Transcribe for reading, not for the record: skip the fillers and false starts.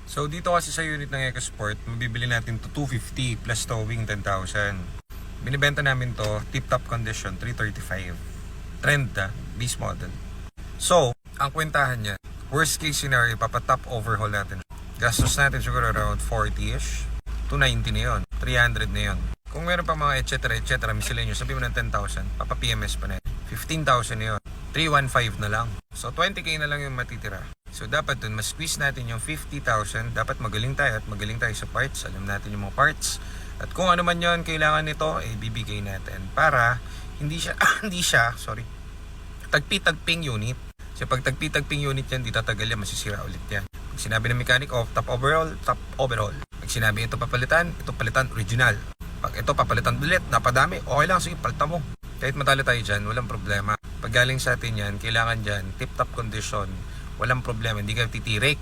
So dito kasi sa unit ng EcoSport, mabibili natin to 250 plus towing 10,000. Binibenta namin to tip-top condition 335. Trend na, base model. So, ang kwentahan niya, worst case scenario, papatop overhaul natin. Gastos natin siguro around 40-ish. 290 na yun, 300 na yun. Kung meron pa mga etc. miscellaneous, sabi mo ng 10,000, papa-PMS pa na yun. 15,000 na yun, 315 na lang. So 20k na lang yung matitira. So dapat dun, mas-squeeze natin yung 50,000. Dapat magaling tayo at magaling tayo sa parts. Alam natin yung mga parts. At kung ano man yun, kailangan nito, bibigay natin. Para hindi siya, tagpi-tagping unit. So pag tagpi-tagping unit yan, di tatagal yan, masisira ulit yan. Pag sinabi ng mechanic, top overhaul. Pag sinabi ito papalitan, ito palitan original. Pag ito papalitan ulit, napadami, okay lang, sige, palitan mo. Kahit matalo tayo dyan, walang problema. Pag galing sa atin yan, kailangan dyan, tip-top condition, walang problema, hindi ka titirik.